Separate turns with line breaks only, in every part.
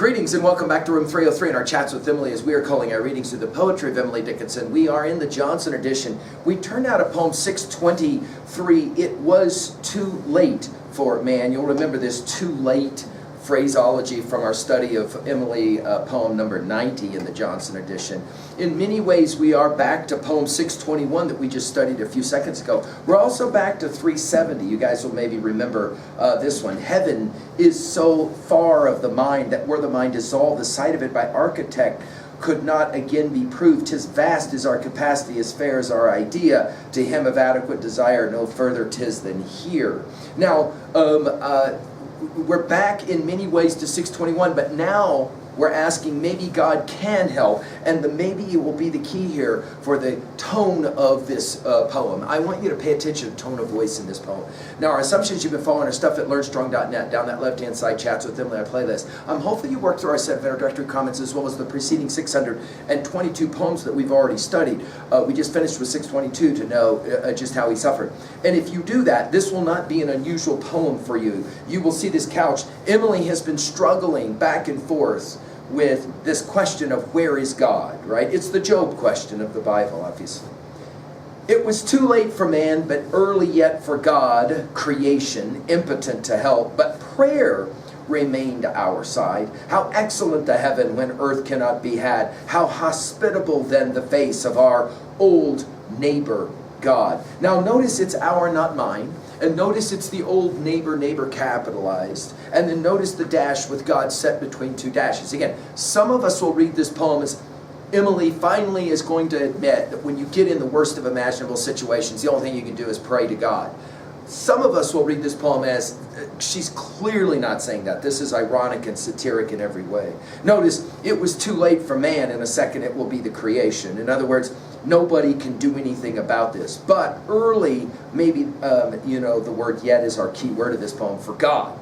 Greetings and welcome back to Room 303 in our chats with Emily, as we are calling our readings through the poetry of Emily Dickinson. We are in the Johnson edition. We turned out a poem 623, It Was Too Late for Man. You'll remember this too late phraseology from our study of Emily poem number 90 in the Johnson edition. In many ways, we are back to poem 621 that we just studied a few seconds ago. We're also back to 370. You guys will maybe remember this one. Heaven is so far of the mind that were the mind dissolved, the sight of it by architect could not again be proved. 'Tis vast is our capacity, as fair as our idea. To him of adequate desire, no further 'tis than here. Now, we're back in many ways to 621, but now we're asking maybe God can help, and the maybe will be the key here for the tone of this poem. I want you to pay attention to tone of voice in this poem. Now, our assumptions, you've been following our stuff at learnstrong.net, down that left-hand side, chats with Emily, our playlist. Hopefully you worked through our set of introductory comments as well as the preceding 622 poems that we've already studied. We just finished with 622 to know just how he suffered. And if you do that, this will not be an unusual poem for you. You will see this couch. Emily has been struggling back and forth with this question of where is God, right? It's the Job question of the Bible, obviously. It was too late for man, but early yet for God, creation, impotent to help, but prayer remained our side. How excellent the heaven when earth cannot be had. How hospitable then the face of our old neighbor God. Now notice it's our, not mine. And notice it's the old neighbor capitalized. And then notice the dash with God set between two dashes. Again, some of us will read this poem as Emily finally is going to admit that when you get in the worst of imaginable situations, the only thing you can do is pray to God. Some of us will read this poem as she's clearly not saying that. This is ironic and satiric in every way. Notice, it was too late for man. In a second, it will be the creation. In other words, nobody can do anything about this. But early, maybe, the word yet is our key word of this poem, for God.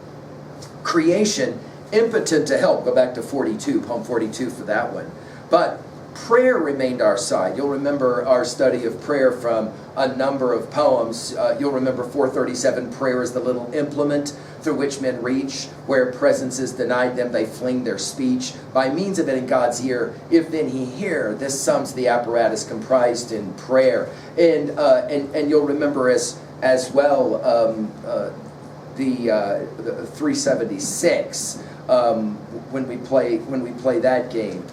Creation, impotent to help. Go back to 42, poem 42 for that one. But prayer remained our side. You'll remember our study of prayer from a number of poems. You'll remember 437, prayer is the little implement through which men reach. Where presence is denied them, they fling their speech. By means of it in God's ear, if then he hear, this sums the apparatus comprised in prayer. And you'll remember as well the 376 when we play that game.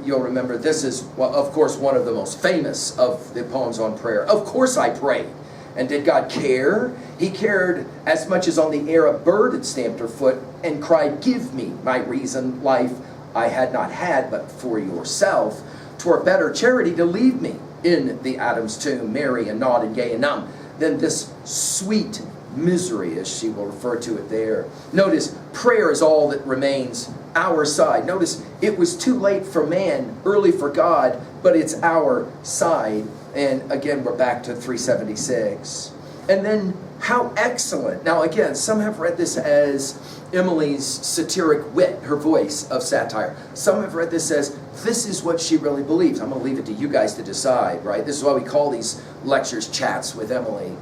You'll remember this is, well, of course, one of the most famous of the poems on prayer. Of course I prayed. And did God care? He cared as much as on the air a bird had stamped her foot and cried, give me my reason, life I had not had, but for yourself. 'Twere better charity to leave me in the Adam's tomb, merry and naught and gay and numb, than this sweet misery, as she will refer to it there. Notice, prayer is all that remains our side. Notice, it was too late for man, early for God, but it's our side. And again, we're back to 376. And then, how excellent. Now again, some have read this as Emily's satiric wit, her voice of satire. Some have read this as, this is what she really believes. I'm going to leave it to you guys to decide, right? This is why we call these lectures chats with Emily.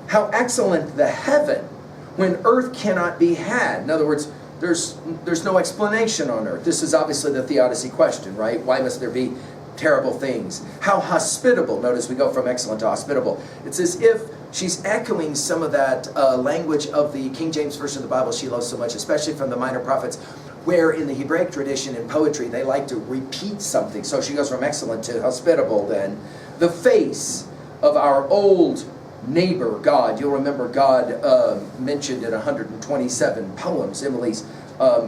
How excellent the heaven when earth cannot be had. In other words, there's no explanation on earth. This is obviously the theodicy question, right? Why must there be terrible things? How hospitable. Notice we go from excellent to hospitable. It's as if she's echoing some of that language of the King James Version of the Bible she loves so much, especially from the minor prophets, where in the Hebraic tradition in poetry they like to repeat something. So she goes from excellent to hospitable then. The face of our old neighbor God. You'll remember God mentioned in 127 poems. Emily's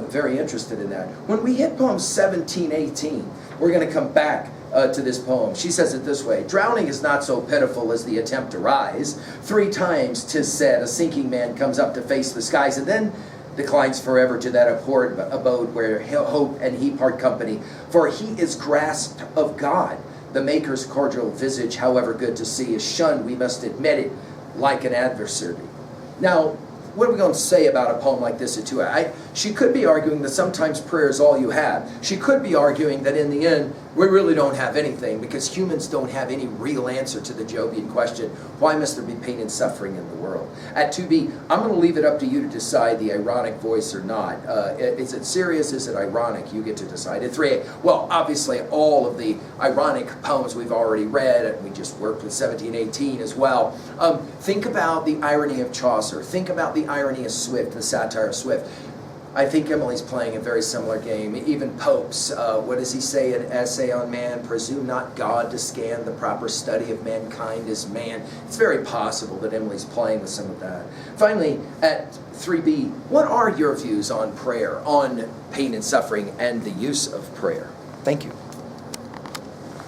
very interested in that. When we hit poem 1718, we're going to come back to this poem. She says it this way: drowning is not so pitiful as the attempt to rise. 3 times 'tis said a sinking man comes up to face the skies and then declines forever to that abhorred abode where hope and he part company. For he is grasped of God. The Maker's cordial visage, however good to see, is shunned, we must admit it, like an adversary. Now, what are we going to say about a poem like this at 2? She could be arguing that sometimes prayer is all you have. She could be arguing that in the end, we really don't have anything because humans don't have any real answer to the Jobian question, why must there be pain and suffering in the world? At 2b, I'm going to leave it up to you to decide the ironic voice or not. Is it serious? Is it ironic? You get to decide. At 3a, well, obviously all of the ironic poems we've already read, and we just worked with 1718 as well. Think about the irony of Chaucer. Think about the irony of Swift, the satire of Swift. I think Emily's playing a very similar game. Even Pope's, what does he say in Essay on Man? Presume not God to scan the proper study of mankind as man. It's very possible that Emily's playing with some of that. Finally, at 3b, what are your views on prayer, on pain and suffering, and the use of prayer? Thank you.